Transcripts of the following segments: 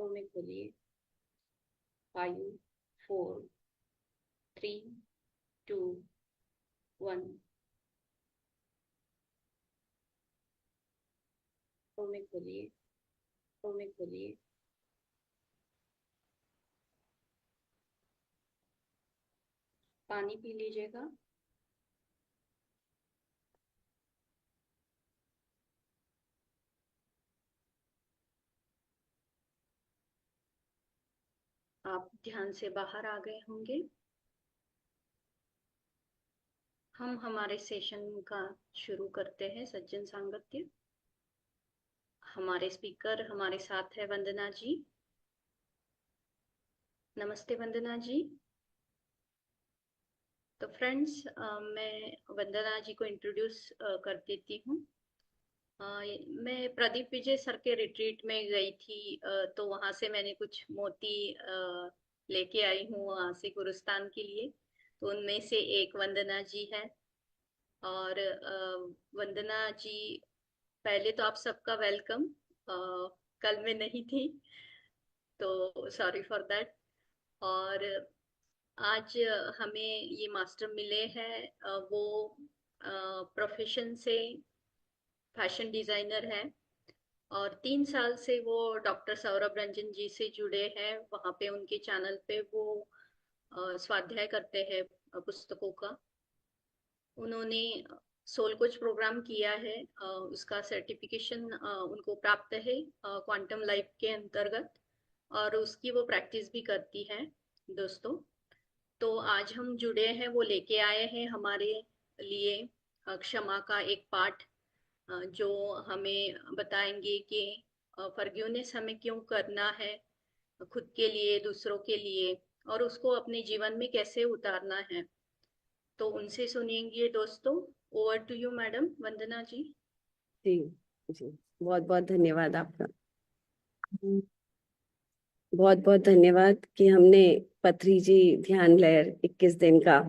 Zero में खोलिए। 5 4 3 2 1 में खोलिए। में खोलिए। पानी पी लीजिएगा। आप ध्यान से बाहर आ गए होंगे। हम हमारे सेशन का शुरू करते हैं। सज्जन सांगत्य। हमारे स्पीकर हमारे साथ है वंदना जी। नमस्ते वंदना जी। तो फ्रेंड्स, मैं वंदना जी को इंट्रोड्यूस कर देती हूँ। मैं प्रदीप विजय सर के रिट्रीट में गई थी, तो वहां से मैंने कुछ मोती लेके आई हूँ वहां से गुरुस्तान के लिए। तो उनमें से एक वंदना जी है। और वंदना जी, पहले तो आप सबका वेलकम। कल मैं नहीं थी, तो सॉरी फॉर दैट। और आज हमें ये मास्टर मिले हैं। वो प्रोफेशन से फैशन डिजाइनर है और 3 साल से वो डॉक्टर सौरभ रंजन जी से जुड़े हैं। वहाँ पे उनके चैनल पे वो स्वाध्याय करते हैं पुस्तकों का। उन्होंने सोल कोच प्रोग्राम किया है, उसका सर्टिफिकेशन उनको प्राप्त है क्वांटम लाइफ के अंतर्गत, और उसकी वो प्रैक्टिस भी करती हैं दोस्तों। तो आज हम जुड़े हैं, वो लेके आए हैं हमारे लिए क्षमा का एक पाठ, जो हमें बताएंगे कि फॉरगिवनेस हमें क्यों करना है, खुद के लिए, दूसरों के लिए, और उसको अपने जीवन में कैसे उतारना है। तो उनसे सुनेंगे दोस्तों। ओवर टू यू मैडम वंदना जी। जी जी, बहुत बहुत धन्यवाद आपका। बहुत बहुत धन्यवाद कि हमने पथरी जी ध्यान लहर 21 दिन का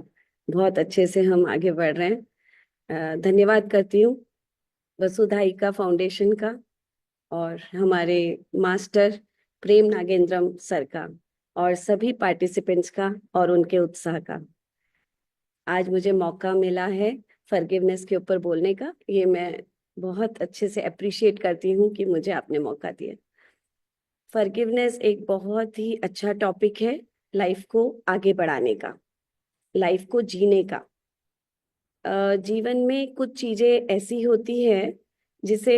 बहुत अच्छे से हम आगे बढ़ रहे हैं। धन्यवाद करती हूँ वसुधाइका फाउंडेशन का और हमारे मास्टर प्रेम नागेंद्रम सर का और सभी पार्टिसिपेंट्स का और उनके उत्साह का। आज मुझे मौका मिला है फॉरगिवनेस के ऊपर बोलने का, ये मैं बहुत अच्छे से अप्रिशिएट करती हूँ कि मुझे आपने मौका दिया। फॉरगिवनेस एक बहुत ही अच्छा टॉपिक है लाइफ को आगे बढ़ाने का, लाइफ को जीने का। जीवन में कुछ चीजें ऐसी होती है जिसे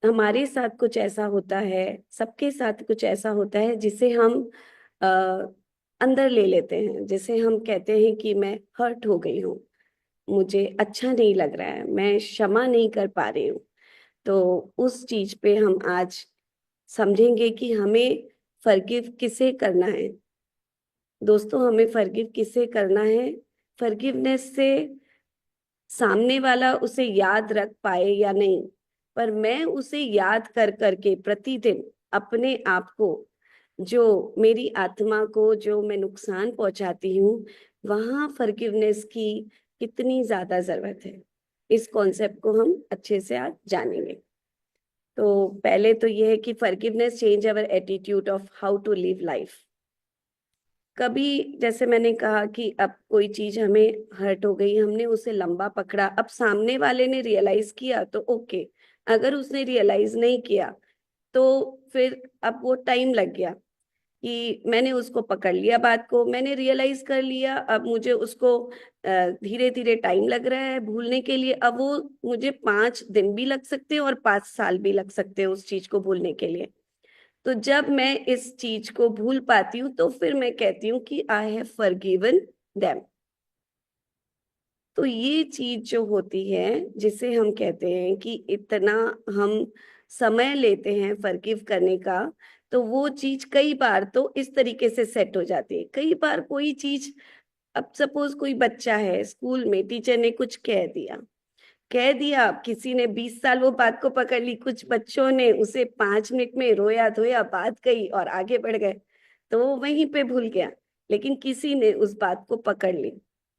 हमारे साथ कुछ ऐसा होता है, सबके साथ कुछ ऐसा होता है जिसे हम अ, अंदर ले लेते हैं, जिसे हम कहते हैं कि मैं हर्ट हो गई हूँ, मुझे अच्छा नहीं लग रहा है, मैं क्षमा नहीं कर पा रही हूँ। तो उस चीज पे हम आज समझेंगे कि हमें फॉरगिव किसे करना है। दोस्तों, हमें फॉरगिव किसे करना है? फॉरगिवनेस से सामने वाला उसे याद रख पाए या नहीं, पर मैं उसे याद कर करके प्रतिदिन अपने आप को, जो मेरी आत्मा को जो मैं नुकसान पहुंचाती हूँ, वहां फॉरगिवनेस की कितनी ज्यादा जरूरत है, इस कॉन्सेप्ट को हम अच्छे से आज जानेंगे। तो पहले तो यह है कि forgiveness change our attitude of how to live life. कभी जैसे मैंने कहा कि अब कोई चीज हमें हर्ट हो गई, हमने उसे लंबा पकड़ा, अब सामने वाले ने रियलाइज किया तो ओके, अगर उसने रियलाइज नहीं किया तो फिर अब वो टाइम लग गया कि मैंने उसको पकड़ लिया, बात को मैंने रियलाइज कर लिया, अब मुझे उसको धीरे धीरे टाइम लग रहा है भूलने के लिए। अब वो मुझे 5 दिन भी लग सकते हैं और 5 साल भी लग सकते हैं उस चीज को भूलने के लिए। तो जब मैं इस चीज को भूल पाती हूँ तो फिर मैं कहती हूँ कि आई हैव फॉरगिवन देम। तो ये चीज जो होती है, जिसे हम कहते हैं कि इतना हम समय लेते हैं फॉरगिव करने का, तो वो चीज कई बार तो इस तरीके से सेट हो जाती है। कई बार कोई चीज, अब सपोज कोई बच्चा है, स्कूल में टीचर ने कुछ कह दिया, किसी ने 20 साल वो बात को पकड़ ली, कुछ बच्चों ने उसे 5 मिनट में रोया धोया, बात कही और आगे बढ़ गए, तो वो वहीं पे भूल गया। लेकिन किसी ने उस बात को पकड़ ली,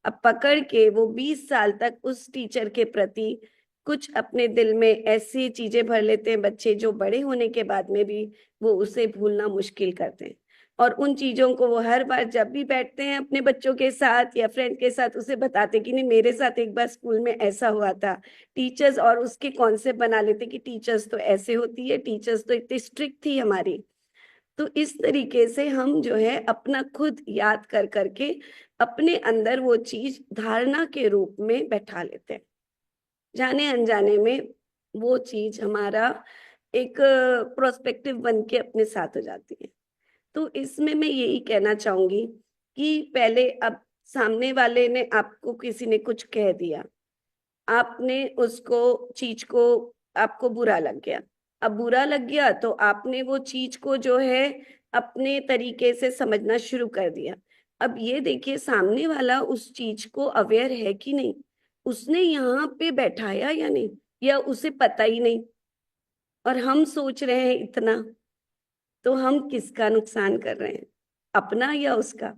अब पकड़ के वो 20 साल तक उस टीचर के प्रति कुछ अपने दिल में ऐसी चीजें भर लेते हैं बच्चे जो बड़े होने के बाद में भी वो उसे भूलना मुश्किल करते हैं। और उन चीजों को वो हर बार जब भी बैठते हैं अपने बच्चों के साथ या फ्रेंड के साथ उसे बताते कि नहीं मेरे साथ एक बार स्कूल में ऐसा हुआ था। टीचर्स और उसके कॉन्सेप्ट बना लेते कि टीचर्स तो ऐसे होती है, टीचर्स तो इतनी स्ट्रिक्ट थी हमारी। तो इस तरीके से हम जो है अपना खुद याद कर करके अपने अंदर वो चीज धारणा के रूप में बैठा लेते हैं। जाने अनजाने में वो चीज हमारा एक प्रोस्पेक्टिव बन के अपने साथ हो जाती है। तो इसमें मैं यही कहना चाहूंगी कि पहले अब सामने वाले ने आपको किसी ने कुछ कह दिया, आपने उसको चीज को आपको बुरा लग गया। अब बुरा लग गया तो आपने वो चीज को जो है अपने तरीके से समझना शुरू कर दिया। अब ये देखिए सामने वाला उस चीज को अवेयर है कि नहीं, उसने यहाँ पे बैठाया या नहीं, या उसे पता ही नहीं। और हम सोच रहे हैं इतना, तो हम किसका नुकसान कर रहे हैं, अपना या उसका।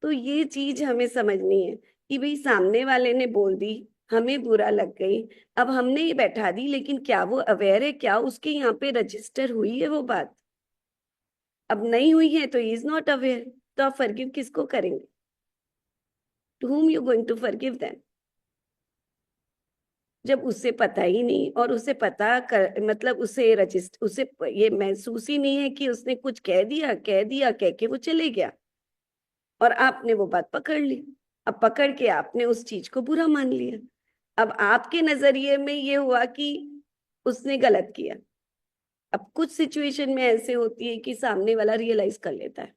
तो ये चीज हमें समझनी है कि भाई सामने वाले ने बोल दी, हमें बुरा लग गई, अब हमने ये बैठा दी, लेकिन क्या वो अवेयर है, क्या उसके यहाँ पे रजिस्टर हुई है वो बात। अब नहीं हुई है तो ही इज नॉट अवेयर। तो आप फॉरगिव किसको करेंगे? To whom you going to forgive them? जब उसे पता ही नहीं, और उसे पता कर मतलब उसे रजिस्टर, उसे ये महसूस ही नहीं है कि उसने कुछ कह दिया कह के वो चले गया, और आपने वो बात पकड़ ली। अब पकड़ के आपने उस चीज को बुरा मान लिया। अब आपके नजरिए में ये हुआ कि उसने गलत किया। अब कुछ सिचुएशन में ऐसे होती है कि सामने वाला रियलाइज कर लेता है,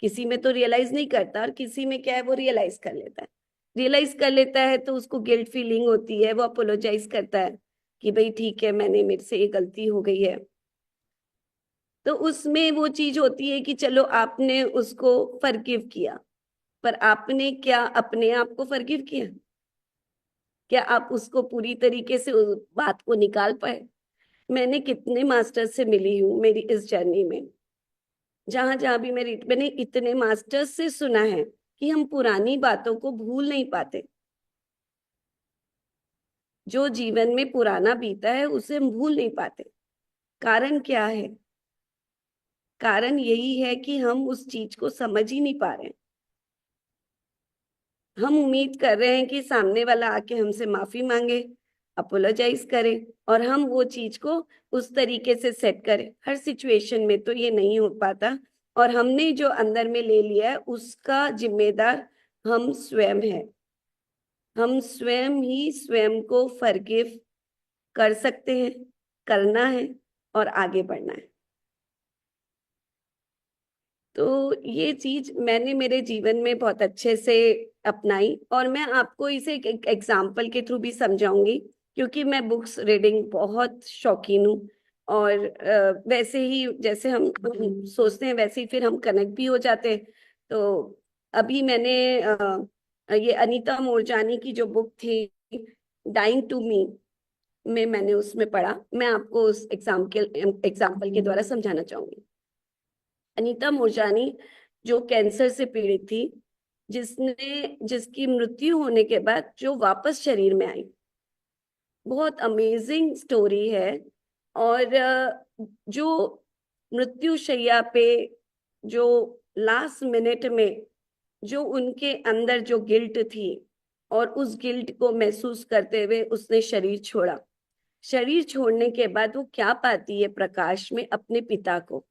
किसी में तो रियलाइज नहीं करता, और किसी में क्या है वो रियलाइज कर लेता है। रियलाइज कर लेता है तो उसको गिल्ट फीलिंग होती है, वो अपोलोजाइज करता है कि भाई ठीक है, मैंने मेरे से ये गलती हो गई है। तो उसमें वो चीज होती है कि चलो आपने उसको फॉरगिव किया, पर आपने क्या अपने आप को फॉरगिव किया? क्या आप उसको पूरी तरीके से उस बात को निकाल पाए? मैंने कितने मास्टर से मिली हूँ मेरी इस जर्नी में, जहां जहां भी मैंने इतने मास्टर्स से सुना है कि हम पुरानी बातों को भूल नहीं पाते। जो जीवन में पुराना बीता है उसे हम भूल नहीं पाते। कारण क्या है? कारण यही है कि हम उस चीज को समझ ही नहीं पा रहे हैं। हम उम्मीद कर रहे हैं कि सामने वाला आके हमसे माफी मांगे, अपोलोजाइज करे, और हम वो चीज को उस तरीके से सेट करें। हर सिचुएशन में तो ये नहीं हो पाता, और हमने जो अंदर में ले लिया है उसका जिम्मेदार हम स्वयं है। हम स्वयं ही स्वयं को फॉरगिव कर सकते हैं, करना है, और आगे बढ़ना है। तो ये चीज मैंने मेरे जीवन में बहुत अच्छे से अपनाई, और मैं आपको इसे एक एग्जाम्पल के थ्रू भी समझाऊंगी, क्योंकि मैं बुक्स रीडिंग बहुत शौकीन हूँ। और वैसे ही जैसे हम सोचते हैं वैसे ही फिर हम कनेक्ट भी हो जाते हैं। तो अभी मैंने ये अनीता मूरजानी की जो बुक थी डाइंग टू मी में मैंने उसमें पढ़ा, मैं आपको उस एग्जाम्पल के द्वारा समझाना चाहूंगी। अनीता मूरजानी जो कैंसर से पीड़ित थी, जिसकी मृत्यु होने के बाद जो वापस शरीर में आई, बहुत अमेजिंग स्टोरी है। और जो मृत्यु शैया पे, जो लास्ट मिनट में जो उनके अंदर जो गिल्ट थी, और उस गिल्ट को महसूस करते हुए उसने शरीर छोड़ा। शरीर छोड़ने के बाद वो क्या पाती है प्रकाश में? अपने पिता को।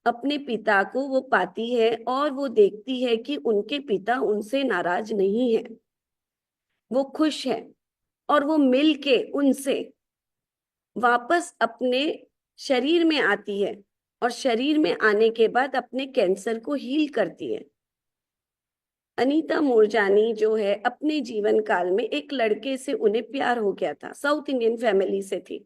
अपने पिता को वो पाती है, और वो देखती है कि उनके पिता उनसे नाराज नहीं है, वो खुश है। और वो मिल के उनसे वापस अपने शरीर में आती है, और शरीर में आने के बाद अपने कैंसर को हील करती है। अनीता मूरजानी जो है अपने जीवन काल में एक लड़के से उन्हें प्यार हो गया था, साउथ इंडियन फैमिली से थी,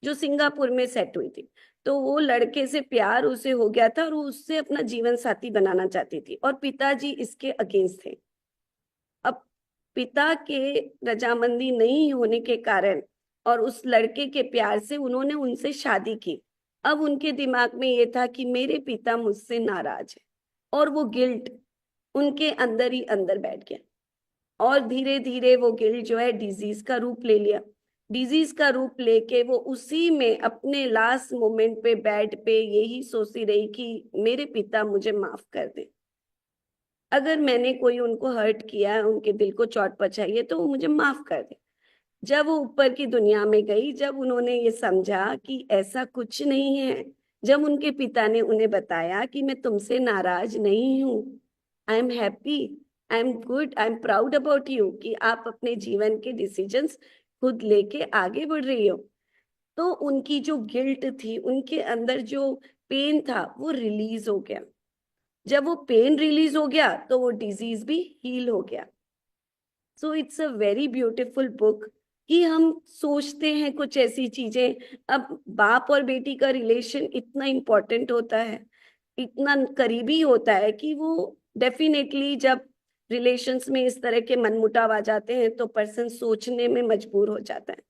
जो सिंगापुर में सेट हुई थी। तो वो लड़के से प्यार उसे हो गया था, और वो उससे अपना जीवन साथी बनाना चाहती थी, और पिताजी इसके अगेंस्ट थे। अब पिता के रजामंदी नहीं होने के कारण, और उस लड़के के प्यार से उन्होंने उनसे शादी की। अब उनके दिमाग में ये था कि मेरे पिता मुझसे नाराज है, और वो गिल्ट उनके अंदर ही अंदर बैठ गया। और धीरे धीरे वो गिल्ट जो है डिजीज का रूप ले लिया। डिजीज का रूप लेके वो उसी में अपने लास्ट मोमेंट पे बेड पे यही सोचती रही कि मेरे पिता मुझे माफ कर दे, अगर मैंने कोई उनको हर्ट किया है, उनके दिल को चोट पहुंचाई है, तो वो मुझे माफ कर दे। जब वो ऊपर की दुनिया में गई, जब उन्होंने ये समझा कि ऐसा कुछ नहीं है, जब उनके पिता ने उन्हें बताया कि मैं तुमसे नाराज नहीं हूँ, I am happy, I am good, I am proud about you, कि आप अपने जीवन के डिसीजंस खुद लेके आगे बढ़ रही हो, तो उनकी जो गिल्ट थी, उनके अंदर जो पेन था, वो रिलीज हो गया। जब वो पेन रिलीज हो गया तो वो डिजीज भी हील हो गया। So it's a very beautiful book कि हम सोचते हैं कुछ ऐसी चीजें। अब बाप और बेटी का रिलेशन इतना इम्पोर्टेंट होता है, इतना करीबी होता है कि वो डेफिनेटली जब रिलेशंस में इस तरह के मनमुटाव आ जाते हैं तो पर्सन सोचने में मजबूर हो जाता है।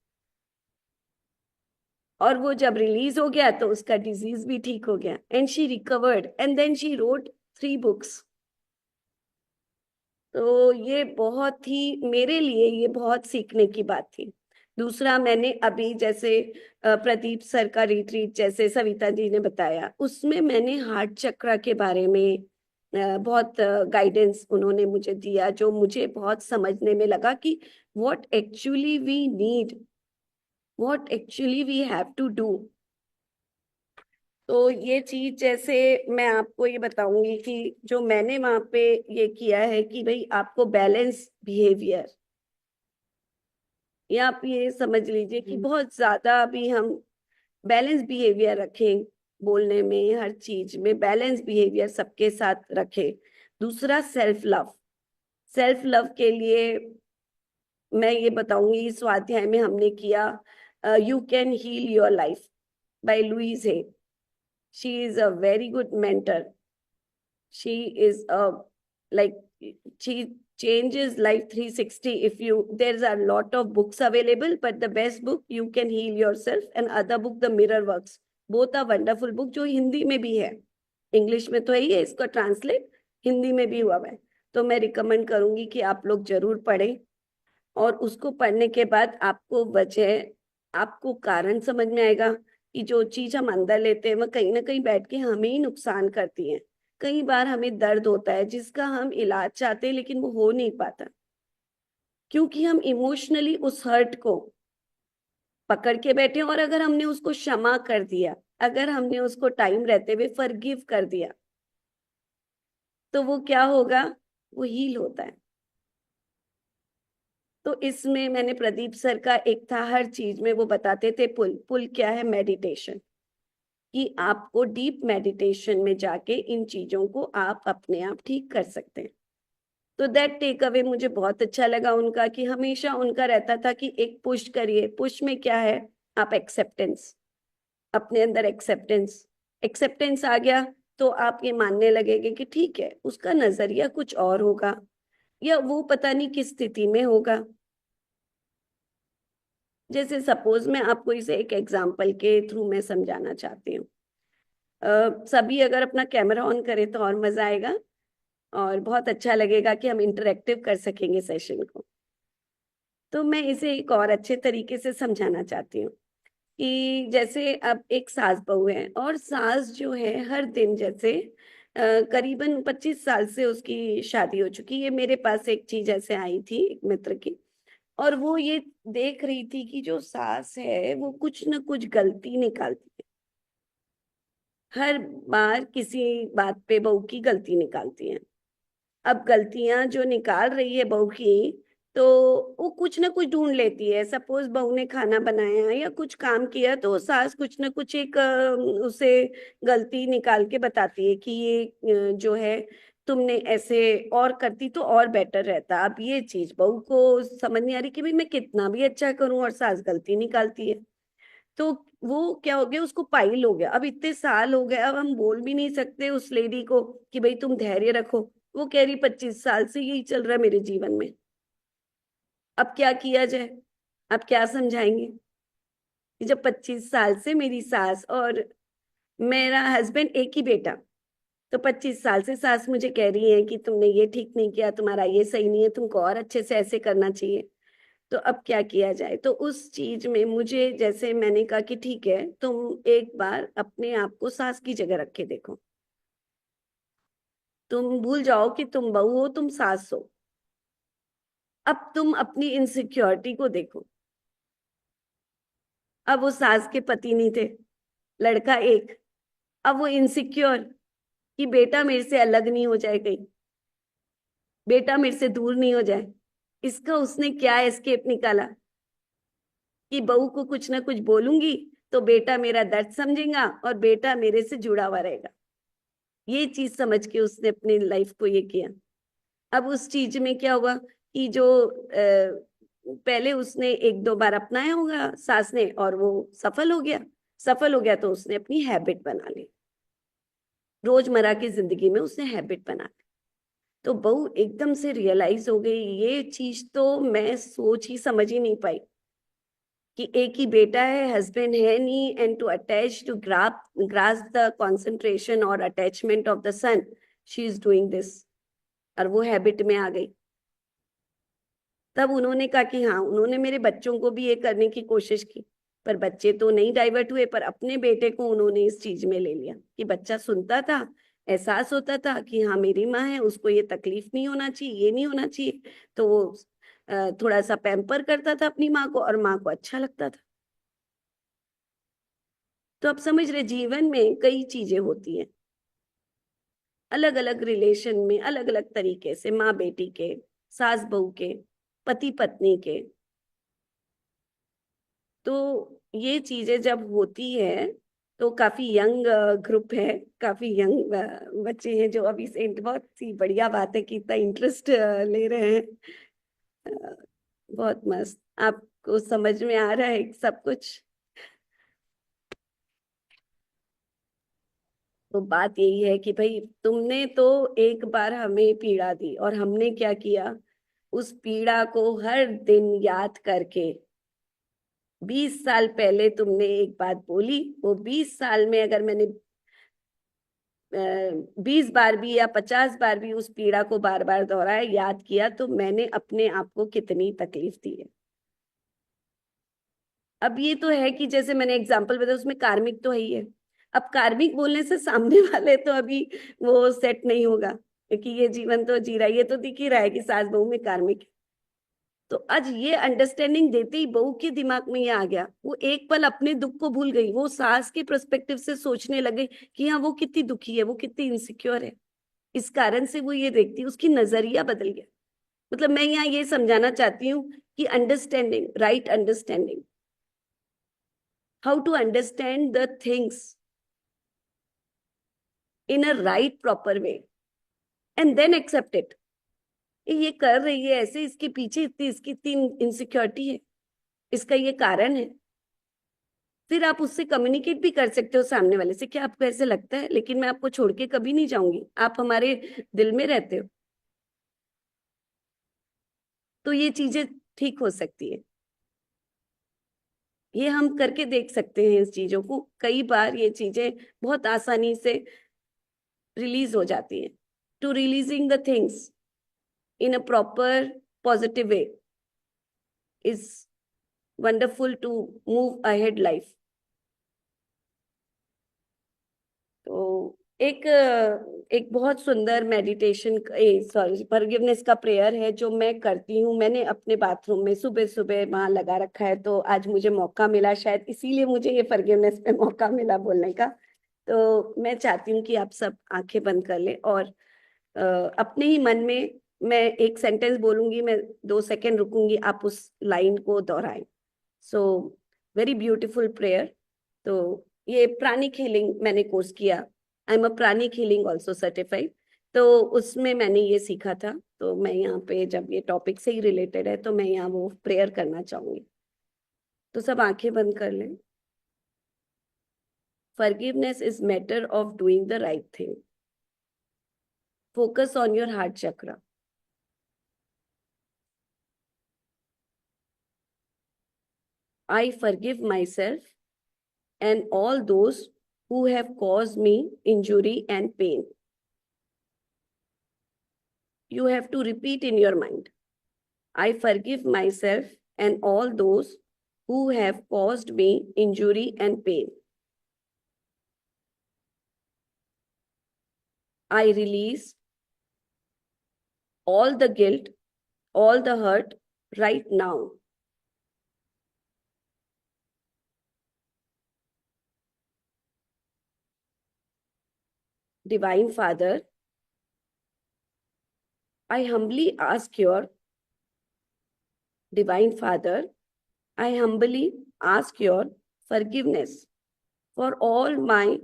और वो जब रिलीज हो गया तो उसका डिजीज भी ठीक हो गया, and she recovered and then she wrote 3 books. तो ये बहुत ही, मेरे लिए ये बहुत सीखने की बात थी। दूसरा, मैंने अभी जैसे प्रदीप सर का रिट्रीट जैसे सविता जी ने बताया, उसमें मैंने हार्ट चक्र के बारे में बहुत गाइडेंस उन्होंने मुझे दिया, जो मुझे बहुत समझने में लगा कि what actually we need, what actually we have to do. तो ये चीज जैसे मैं आपको ये बताऊंगी कि जो मैंने वहां पे ये किया है कि भाई आपको बैलेंस बिहेवियर, या आप ये समझ लीजिए कि बहुत ज्यादा अभी हम बैलेंस बिहेवियर रखें, बोलने में हर चीज में बैलेंस बिहेवियर सबके साथ रखें। दूसरा, सेल्फ लव। सेल्फ लव के लिए मैं ये बताऊंगी, इस स्वाध्याय में हमने किया you can heal your life by Louise Hay. She is a very good mentor. she is a like she changes life 360. If you, there's a lot of books available, but the best book, You Can Heal Yourself, and other book, The Mirror Works, both are wonderful book, जो हिंदी में भी है, English में तो है ही है, इसका translate Hindi में भी हुआ है। तो मैं रिकमेंड करूंगी कि आप लोग जरूर पढ़ें, और उसको पढ़ने के बाद आपको वजह, आपको कारण समझ में आएगा कि जो चीज हम अंदर लेते हैं वो कहीं ना कहीं बैठ के हमें ही नुकसान करती है। कई बार हमें दर्द होता है जिसका हम इलाज चाहते हैं लेकिन वो हो नहीं पाता, क्योंकि हम इमोशनली उस हर्ट को पकड़ के बैठे हैं। और अगर हमने उसको क्षमा कर दिया, अगर हमने उसको टाइम रहते हुए फॉरगिव कर दिया, तो वो क्या होगा, वो हील होता है। तो इसमें मैंने प्रदीप सर का एक था, हर चीज में वो बताते थे पुल। पुल क्या है, मेडिटेशन, कि आपको डीप मेडिटेशन में जाके इन चीजों को आप अपने आप ठीक कर सकते हैं। तो दैट टेक अवे मुझे बहुत अच्छा लगा उनका, कि हमेशा उनका रहता था कि एक पुश करिए। पुश में क्या है, आप एक्सेप्टेंस, अपने अंदर एक्सेप्टेंस, एक्सेप्टेंस आ गया तो आप ये मानने लगेंगे कि ठीक है, उसका नजरिया कुछ और होगा, या वो पता नहीं किस स्थिति में होगा। जैसे सपोज मैं आपको इसे एक एग्जांपल के थ्रू मैं समझाना चाहती हूँ। सभी अगर अपना कैमरा ऑन करें तो और मजा आएगा, और बहुत अच्छा लगेगा कि हम इंटरेक्टिव कर सकेंगे सेशन को। तो मैं इसे एक और अच्छे तरीके से समझाना चाहती हूँ कि जैसे अब एक सास बहू है, और सास जो है हर दिन जैसे करीबन 25 साल से उसकी शादी हो चुकी है। मेरे पास एक चीज ऐसे आई थी एक मित्र की, और वो ये देख रही थी कि जो सास है वो कुछ ना कुछ गलती निकालती है, हर बार किसी बात पे बहू की गलती निकालती है। अब गलतियां जो निकाल रही है बहू की, तो वो कुछ ना कुछ ढूंढ लेती है। सपोज बहू ने खाना बनाया या कुछ काम किया, तो सास कुछ ना कुछ एक उसे गलती निकाल के बताती है कि ये जो है, तुमने ऐसे और करती तो और बेटर रहता। अब ये चीज बहू को समझ नहीं आ रही कि भाई मैं कितना भी अच्छा करूं, और सास गलती निकालती है। तो वो क्या हो गया, उसको पाइल हो गया। अब इतने साल हो गए, अब हम बोल भी नहीं सकते उस लेडी को कि भाई तुम धैर्य रखो। वो कह रही 25 साल से यही चल रहा है मेरे जीवन में, अब क्या किया जाए, अब क्या समझाएंगे कि जब 25 साल से मेरी सास और मेरा हस्बैंड, एक ही बेटा, तो 25 साल से सास मुझे कह रही है कि तुमने ये ठीक नहीं किया, तुम्हारा ये सही नहीं है, तुमको और अच्छे से ऐसे करना चाहिए। तो अब क्या किया जाए? तो उस चीज में मुझे, जैसे मैंने कहा कि ठीक है, तुम एक बार अपने आप को सास की जगह रख के देखो। तुम भूल जाओ कि तुम बहू हो, तुम सास हो। अब तुम अपनी इनसिक्योरिटी को देखो। अब वो सास के पति नहीं थे, लड़का एक। अब वो इनसिक्योर कि बेटा मेरे से अलग नहीं हो जाए कहीं, बेटा मेरे से दूर नहीं हो जाए। इसका उसने क्या एस्केप निकाला कि बहू को कुछ ना कुछ बोलूंगी तो बेटा मेरा दर्द समझेगा और बेटा मेरे से जुड़ा हुआ रहेगा। ये चीज समझ के उसने अपनी लाइफ को ये किया। अब उस चीज में क्या हुआ कि जो पहले उसने एक दो बार अपनाया होगा सास ने और वो सफल हो गया। सफल हो गया तो उसने अपनी हैबिट बना ली, रोजमर्रा की जिंदगी में उसने हैबिट बना ली। तो बहू एकदम से रियलाइज हो गई। ये चीज तो मैं सोच ही समझ ही नहीं पाई कि एक ही बेटा है, हस्बैंड है नहीं, and to attach to grass the concentration और attachment of the son, she is doing this. और वो हैबिट में आ गई। तब उन्होंने कहा कि हाँ, उन्होंने मेरे बच्चों को भी ये करने की कोशिश की, पर बच्चे तो नहीं डाइवर्ट हुए, पर अपने बेटे को उन्होंने इस चीज में ले लिया कि बच्चा सुनता था, एहसास होता था कि हाँ मेरी माँ है, उसको ये तकलीफ नहीं होना चाहिए, ये नहीं होना चाहिए। तो वो थोड़ा सा पैम्पर करता था अपनी माँ को और माँ को अच्छा लगता था। तो आप समझ रहे, जीवन में कई चीजें होती हैं, अलग अलग रिलेशन में अलग अलग तरीके से, माँ बेटी के, सास बहू के, पति पत्नी के। तो ये चीजें जब होती है तो काफी यंग ग्रुप है, काफी यंग बच्चे हैं जो अभी से, बहुत सी बढ़िया बात है कि इतना इंटरेस्ट ले रहे हैं। अ, बहुत मस्त। आपको समझ में आ रहा है सब कुछ? तो बात यही है कि भाई तुमने तो एक बार हमें पीड़ा दी और हमने क्या किया, उस पीड़ा को हर दिन याद करके, 20 साल पहले तुमने एक बात बोली, वो 20 साल में अगर मैंने 20 बार भी या 50 बार भी उस पीड़ा को बार बार दोहराया, याद किया, तो मैंने अपने आप को कितनी तकलीफ दी है। अब ये तो है कि जैसे मैंने एग्जांपल बताया, उसमें कार्मिक तो है ही है। अब कार्मिक बोलने से सामने वाले तो अभी वो सेट नहीं होगा, क्योंकि ये जीवन तो जी रहा है, ये तो दिख ही रहा है कि सास बहू में कार्मिक है। तो आज ये अंडरस्टैंडिंग देते ही बहू के दिमाग में ये आ गया, वो एक पल अपने दुख को भूल गई, वो सास के पर्सपेक्टिव से सोचने लगे कि हाँ वो कितनी दुखी है, वो कितनी इनसिक्योर है। इस कारण से वो ये देखती, उसकी नजरिया बदल गया। मतलब मैं यहाँ ये समझाना चाहती हूँ कि understanding, right understanding, how to understand the things in a right proper way and then accept it. ये कर रही है ऐसे, इसके पीछे इतनी, इसकी इतनी इनसिक्योरिटी है, इसका ये कारण है। फिर आप उससे कम्युनिकेट भी कर सकते हो सामने वाले से, क्या आपको ऐसे लगता है, लेकिन मैं आपको छोड़ के कभी नहीं जाऊंगी, आप हमारे दिल में रहते हो। तो ये चीजें ठीक हो सकती है। ये हम करके देख सकते हैं इस चीजों को, कई बार ये चीजें बहुत आसानी से रिलीज हो जाती हैं। To releasing the things in a proper positive way is wonderful to move ahead life. तो एक बहुत सुंदर मेडिटेशन, सॉरी, फॉरगिवनेस का प्रेयर है जो मैं करती हूँ। मैंने अपने बाथरूम में सुबह सुबह वहां लगा रखा है, तो आज मुझे मौका मिला, शायद इसीलिए मुझे ये फॉरगिवनेस पे मौका मिला बोलने का। तो मैं चाहती हूँ कि आप सब आंखें बंद कर लें और अपने ही मन में, मैं एक सेंटेंस बोलूंगी, मैं 2 सेकंड रुकूंगी, आप उस लाइन को दोहराएं। So very beautiful prayer. तो ये प्राणिक हीलिंग मैंने कोर्स किया, I am a pranic healing also certified. तो उसमें मैंने ये सीखा था। तो मैं यहाँ पे, जब ये टॉपिक से ही रिलेटेड है, तो मैं यहाँ वो प्रेयर करना चाहूंगी। तो सब आंखें बंद कर लें। Forgiveness is matter of doing the right thing. Focus on your heart chakra. I forgive myself and all those who have caused me injury and pain. you have to repeat in your mind. I forgive myself and all those who have caused me injury and pain. I release all the guilt, all the hurt right now. Divine Father, I humbly ask your Divine Father, I humbly ask your forgiveness for all my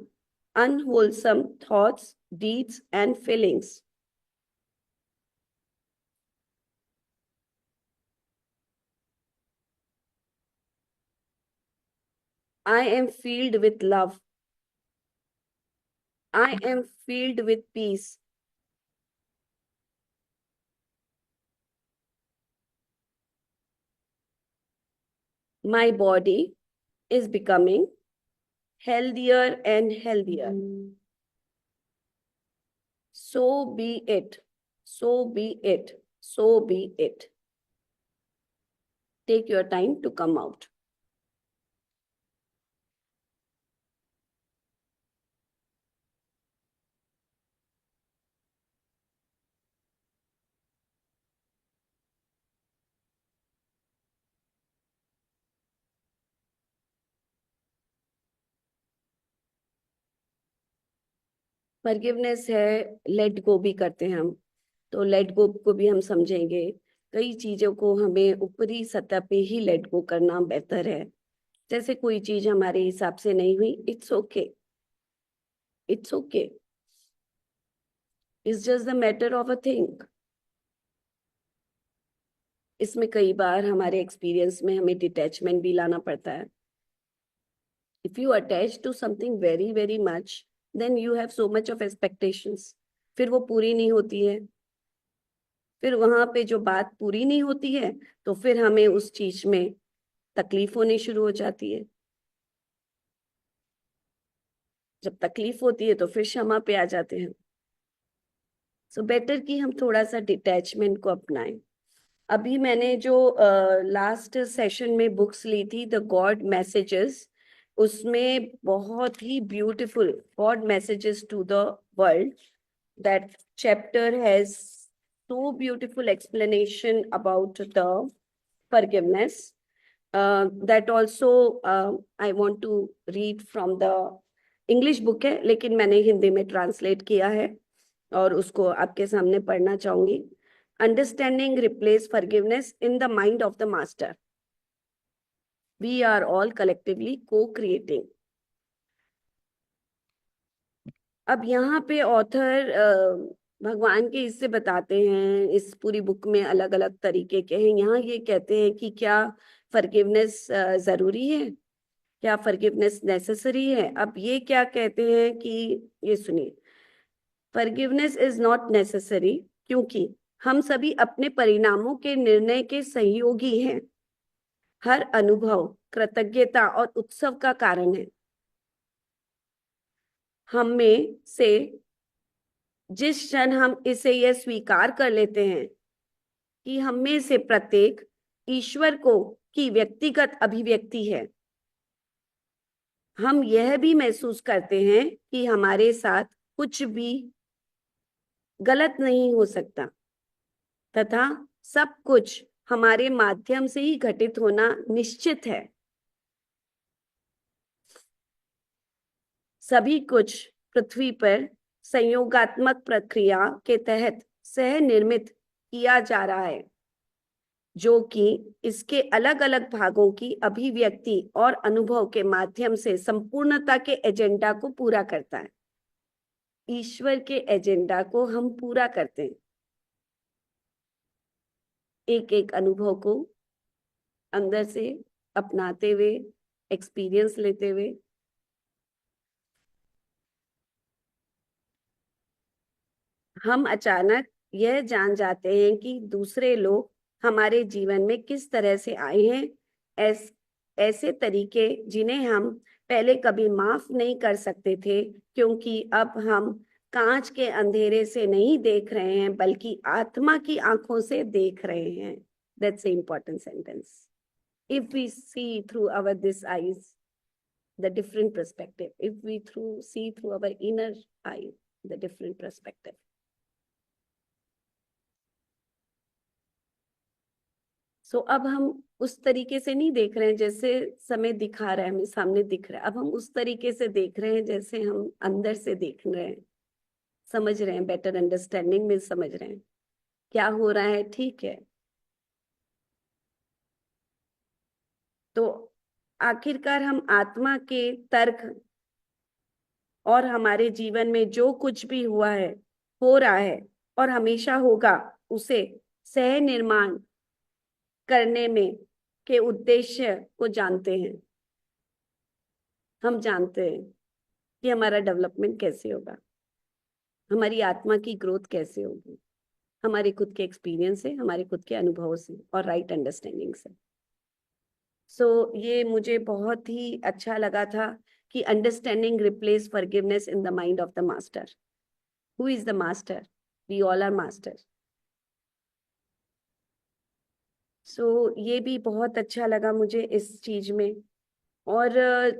unwholesome thoughts, deeds, and feelings. I am filled with love. I am filled with peace. My body is becoming healthier and healthier. So be it. So be it. So be it. Take your time to come out. Forgiveness है, let go भी करते हैं हम, तो let go को भी हम समझेंगे। कई चीजों को हमें ऊपरी सतह पे ही लेट गो करना बेहतर है। जैसे कोई चीज हमारे हिसाब से नहीं हुई, it's okay, it's okay, it's just the matter of a thing. इसमें कई बार हमारे एक्सपीरियंस में हमें डिटैचमेंट भी लाना पड़ता है। If you attach to something very very much, then you have so much of expectations, फिर वो पूरी नहीं होती है। फिर वहां पे जो बात पूरी नहीं होती है, तो फिर हमें उस चीज में तकलीफ होनी शुरू हो जाती है। जब तकलीफ होती है तो फिर क्षमा पे आ जाते हैं। सो बेटर कि हम थोड़ा सा डिटैचमेंट को अपनाएं। अभी मैंने जो लास्ट सेशन में बुक्स ली थी, द गॉड मैसेजेस, उसमें बहुत ही beautiful God messages to the world, that chapter has so beautiful explanation about the forgiveness. That also I want to read from the English book है, लेकिन मैंने हिंदी में ट्रांसलेट किया है और उसको आपके सामने पढ़ना चाहूंगी। Understanding replace forgiveness in the mind of the master. We are all collectively co creating. अब यहाँ पे ऑथर भगवान के हिस्से बताते हैं। इस पूरी बुक में अलग अलग तरीके के हैं। यहाँ ये कहते हैं कि क्या फॉरगिवनेस जरूरी है, क्या फॉरगिवनेस नेसेसरी है। अब ये क्या कहते हैं कि ये सुनिए, फॉरगिवनेस इज नॉट नेसेसरी क्योंकि हम सभी अपने परिणामों के निर्णय के सहयोगी हैं। हर अनुभव कृतज्ञता और उत्सव का कारण है। हम में से जिस क्षण हम इसे यह स्वीकार कर लेते हैं कि हम में से प्रत्येक ईश्वर को की व्यक्तिगत अभिव्यक्ति है, हम यह भी महसूस करते हैं कि हमारे साथ कुछ भी गलत नहीं हो सकता तथा सब कुछ हमारे माध्यम से ही घटित होना निश्चित है। सभी कुछ पृथ्वी पर संयोगात्मक प्रक्रिया के तहत सह निर्मित किया जा रहा है, जो कि इसके अलग अलग भागों की अभिव्यक्ति और अनुभव के माध्यम से संपूर्णता के एजेंडा को पूरा करता है। ईश्वर के एजेंडा को हम पूरा करते हैं, एक एक अनुभव को अंदर से अपनाते हुए, एक्सपीरियंस लेते हुए। हम अचानक यह जान जाते हैं कि दूसरे लोग हमारे जीवन में किस तरह से आए हैं, ऐसे तरीके जिन्हें हम पहले कभी माफ नहीं कर सकते थे, क्योंकि अब हम कांच के अंधेरे से नहीं देख रहे हैं, बल्कि आत्मा की आंखों से देख रहे हैं. That's a important sentence. If we see through our this eyes, the different perspective. If we see through our inner eye, the different perspective. So अब हम उस तरीके से नहीं देख रहे हैं जैसे समय दिखा रहा है, हमें सामने दिख रहा है. अब हम उस तरीके से देख रहे हैं जैसे हम अंदर से देख रहे हैं, समझ रहे हैं, बेटर अंडरस्टैंडिंग में समझ रहे हैं क्या हो रहा है. ठीक है, तो आखिरकार हम आत्मा के तर्क और हमारे जीवन में जो कुछ भी हुआ है, हो रहा है और हमेशा होगा, उसे सह निर्माण करने में के उद्देश्य को जानते हैं. हम जानते हैं कि हमारा डेवलपमेंट कैसे होगा, हमारी आत्मा की ग्रोथ कैसे होगी, हमारे खुद के एक्सपीरियंस से, हमारे खुद के अनुभव से और राइट अंडरस्टैंडिंग से. ये मुझे बहुत ही अच्छा लगा था कि understanding replace forgiveness in the mind of the master. Who is the master? We all are master. ये भी बहुत अच्छा लगा मुझे इस चीज में. और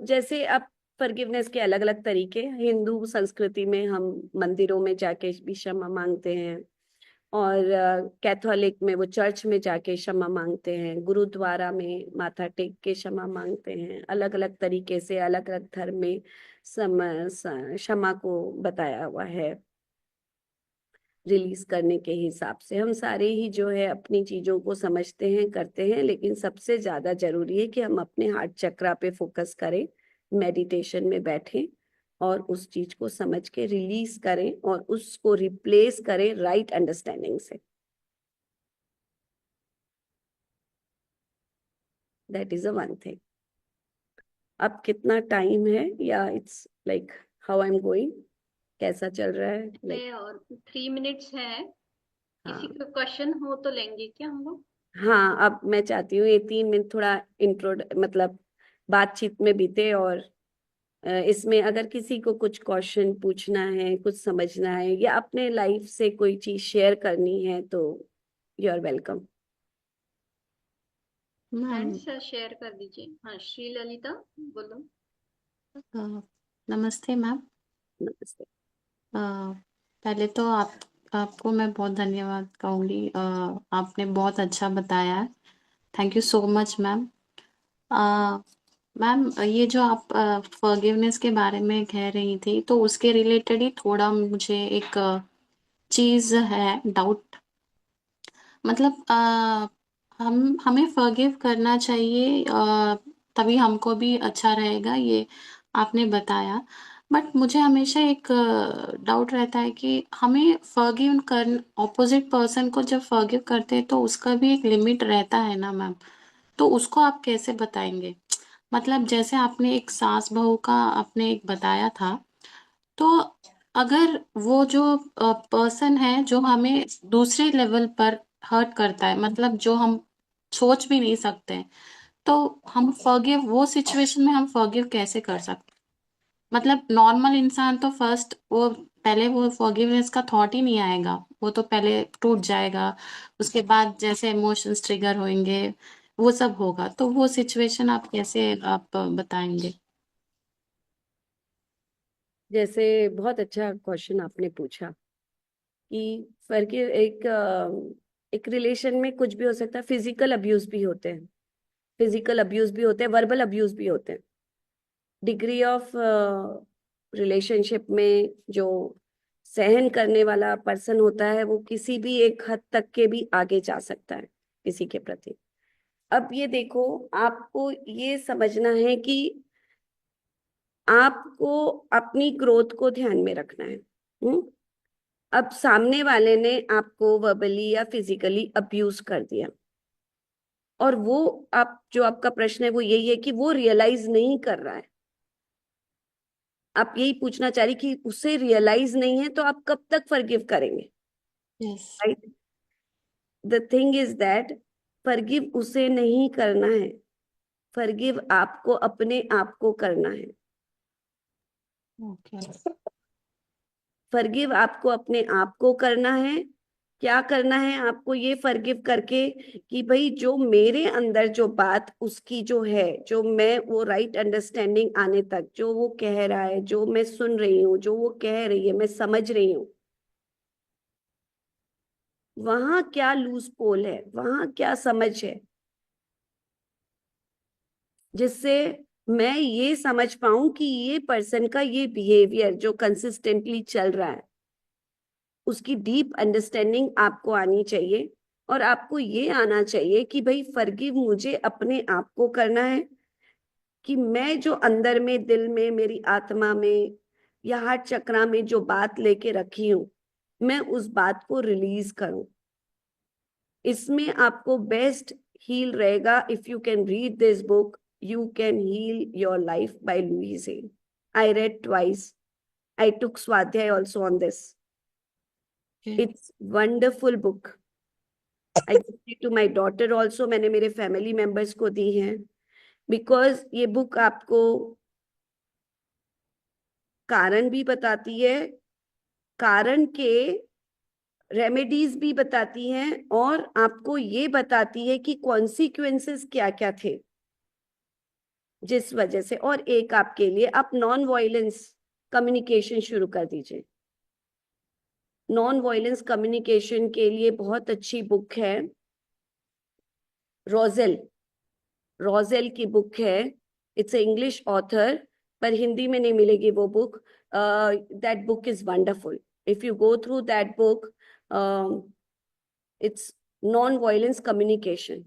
जैसे अब फॉरगिवनेस के अलग अलग तरीके, हिंदू संस्कृति में हम मंदिरों में जाके भी क्षमा मांगते हैं, और कैथोलिक में वो चर्च में जाके क्षमा मांगते हैं, गुरुद्वारा में माथा टेक के क्षमा मांगते हैं. अलग अलग तरीके से अलग अलग धर्म में क्षमा को बताया हुआ है. रिलीज करने के हिसाब से हम सारे ही जो है अपनी चीजों को समझते हैं, करते हैं, लेकिन सबसे ज्यादा जरूरी है कि हम अपने हार्ट चक्रा पे फोकस करें, मेडिटेशन में बैठें और उस चीज को समझ के रिलीज करें और उसको रिप्लेस करें राइट अंडरस्टैंडिंग से. That is a one thing. अब कितना टाइम है, या it's like how I am going, कैसा चल रहा है लाइक? और 3 मिनट्स है. किसी हाँ. का क्वेश्चन हो तो लेंगे क्या हम लोग? हाँ, अब मैं चाहती हूँ ये 3 मिनट थोड़ा इंट्रो मतलब बातचीत में बीते, और इसमें अगर किसी को कुछ क्वेश्चन पूछना है, कुछ समझना है, या अपने लाइफ से कोई चीज शेयर करनी है, तो you are welcome. Ma'am friends share कर दीजिए. हाँ, श्री ललिता बोलो. नमस्ते मैम. नमस्ते. पहले तो आपको मैं बहुत धन्यवाद कहूँगी. आपने बहुत अच्छा बताया है. Thank you so much ma'am. Ma'am, ये जो आप फॉरगिवनेस के बारे में कह रही थी, तो उसके रिलेटेड ही थोड़ा मुझे एक चीज़ है डाउट. मतलब हमें फॉरगिव करना चाहिए, तभी हमको भी अच्छा रहेगा, ये आपने बताया. बट मुझे हमेशा एक डाउट रहता है कि हमें फॉरगिव कर ऑपोजिट पर्सन को जब फॉरगिव करते हैं तो उसका भी एक लिमिट रहता है ना मैम. तो उसको आप कैसे बताएंगे? मतलब जैसे आपने एक सास बहू का आपने एक बताया था, तो अगर वो जो पर्सन है जो हमें दूसरे लेवल पर हर्ट करता है, मतलब जो हम सोच भी नहीं सकते हैं, तो हम फॉरगिव वो सिचुएशन में हम फॉरगिव कैसे कर सकते? मतलब नॉर्मल इंसान तो फर्स्ट वो पहले वो फॉरगिवनेस का थॉट ही नहीं आएगा, वो तो पहले टूट जाएगा, उसके बाद जैसे इमोशंस ट्रिगर होंगे, वो सब होगा. तो वो सिचुएशन आप कैसे आप बताएंगे? जैसे बहुत अच्छा क्वेश्चन आपने पूछा कि फॉरगिव एक रिलेशन में कुछ भी हो सकता है. फिजिकल अब्यूज भी होते हैं, फिजिकल अब्यूज भी होते हैं, वर्बल अब्यूज भी होते हैं. डिग्री ऑफ रिलेशनशिप में जो सहन करने वाला पर्सन होता है, वो किसी भी एक हद तक के भी आगे जा सकता है किसी के प्रति. अब ये देखो, आपको ये समझना है कि आपको अपनी ग्रोथ को ध्यान में रखना है. अब सामने वाले ने आपको वर्बली या फिजिकली अब्यूज कर दिया, और वो आप जो आपका प्रश्न है वो यही है कि वो रियलाइज नहीं कर रहा है. आप यही पूछना चाह रही कि उसे रियलाइज नहीं है, तो आप कब तक फॉरगिव करेंगे? Yes. Right. The thing is that forgive उसे नहीं करना है, फॉरगिव आपको अपने आप को करना है. ओके. फॉरगिव आपको अपने आप को करना है। क्या करना है आपको ये फॉरगिव करके कि भाई जो मेरे अंदर जो बात उसकी जो है, जो मैं वो राइट अंडरस्टैंडिंग आने तक जो वो कह रहा है, जो मैं सुन रही हूँ, जो वो कह रही है मैं समझ रही हूँ, वहां क्या लूज पोल है, वहां क्या समझ है, जिससे मैं ये समझ पाऊं कि ये पर्सन का ये बिहेवियर जो कंसिस्टेंटली चल रहा है उसकी डीप अंडरस्टैंडिंग आपको आनी चाहिए। और आपको ये आना चाहिए कि भाई फॉरगिव मुझे अपने आप को करना है कि मैं जो अंदर में, दिल में, मेरी आत्मा में या हार्ट चक्रा में जो बात लेके रखी हूं, मैं उस बात को रिलीज करूं। इसमें आपको बेस्ट हील रहेगा if you can read this book, you can heal your life by Louise Hay. I read twice, I took स्वाध्याय also on this. Okay. It's wonderful book. I give it to my daughter also, मैंने मेरे family members को दी है, because ये book आपको कारण भी बताती है, कारण के रेमेडीज भी बताती हैं, और आपको ये बताती है कि कॉन्सिक्वेंसेस क्या क्या थे जिस वजह से। और एक आपके लिए, आप नॉन वायलेंस कम्युनिकेशन शुरू कर दीजिए। नॉन वायलेंस कम्युनिकेशन के लिए बहुत अच्छी बुक है रोजेल। रोजेल की बुक है, इट्स ए इंग्लिश ऑथर, पर हिंदी में नहीं मिलेगी वो book. That book is wonderful. If you go through that book, it's non violence communication,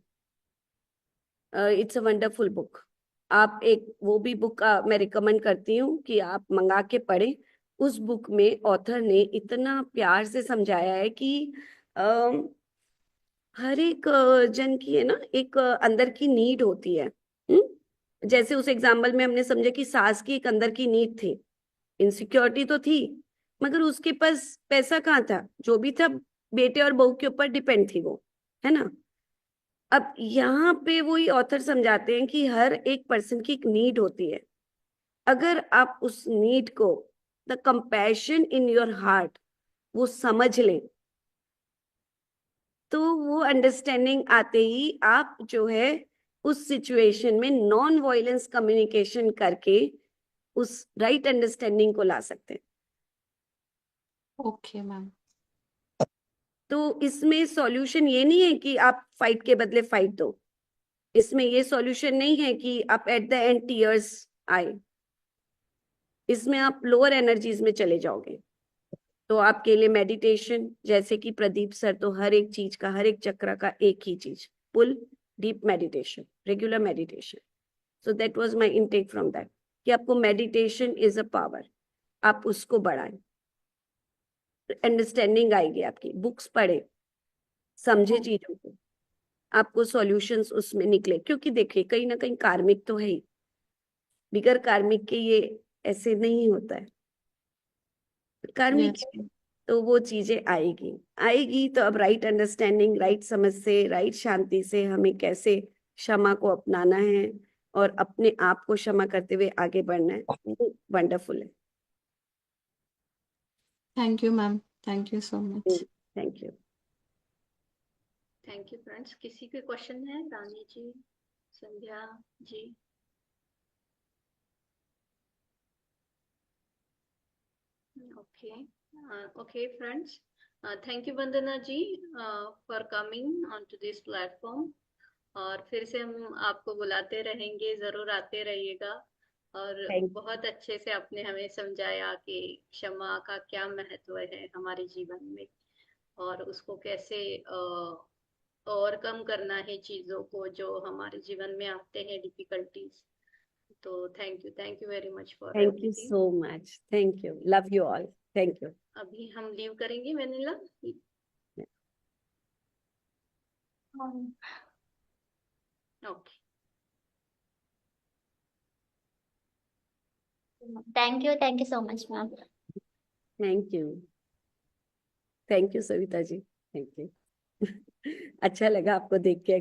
it's a wonderful book. आप एक वो भी बुक मैं रिकमेंड करती हूँ कि आप मंगा के पढ़ें। उस बुक में ऑथर ने इतना प्यार से समझाया है कि हर एक जन की है ना एक अंदर की नीड होती है। जैसे उस एग्जाम्पल में हमने समझा कि सास की एक अंदर की नीड थी, इनसिक्योरिटी तो थी, मगर उसके पास पैसा कहाँ था, जो भी था बेटे और बहू के ऊपर डिपेंड थी वो, है ना। अब यहाँ पे वही ऑथर समझाते हैं कि हर एक पर्सन की एक नीड होती है। अगर आप उस नीड को, the compassion in your heart, वो समझ लें, तो वो अंडरस्टैंडिंग आते ही आप जो है उस सिचुएशन में नॉन वायलेंस कम्युनिकेशन करके उस राइट अंडरस्टैंडिंग को ला सकते हैं। Okay ma'am. तो इसमें सॉल्यूशन ये नहीं है कि आप फाइट के बदले फाइट दो। इसमें ये सॉल्यूशन नहीं है कि आप एट द एंड टीयर्स आए। इसमें आप लोअर एनर्जीज में चले जाओगे। तो आपके लिए मेडिटेशन, जैसे कि प्रदीप सर तो हर एक चीज का, हर एक चक्र का एक ही चीज, pull deep meditation, regular meditation. So that was my intake from that कि आपको मेडिटेशन इज अ पावर, आप उसको बढ़ाएं। अंडरस्टैंडिंग आएगी आपकी, बुक्स पढ़े, समझे चीजों को, आपको सॉल्यूशंस उसमें निकले। क्योंकि देखिए कहीं ना कहीं कार्मिक तो है ही, बिगर कार्मिक के ये ऐसे नहीं होता है, कार्मिक यस। है। तो वो चीजें आएगी आएगी। तो अब राइट अंडरस्टैंडिंग, राइट समझ से, राइट शांति से हमें कैसे क्षमा को अपनाना है और अपने आप को क्षमा करते हुए आगे बढ़ना है, वो वंडरफुल है। Thank you ma'am, thank you so much. Thank you. Thank you friends. किसी के क्वेश्चन है? Rani ji, Sandhya ji. Okay, okay friends, thank you Vandana ji for coming on to this platform. और फिर से हम आपको बुलाते रहेंगे, जरूर आते रहिएगा। और थैंक बहुत अच्छे से आपने हमें समझाया कि क्षमा का क्या महत्व है हमारे जीवन में, और उसको कैसे ओवरकम करना है चीजों को जो हमारे जीवन में आते हैं, डिफिकल्टीज। तो thank you very much for you everything. So much, thank you, love you all, thank you. अभी हम लीव करेंगे वेनिला। Okay. Thank you so much, ma'am. Thank you, thank you Savita ji, thank you. अच्छा लगा आपको देख के।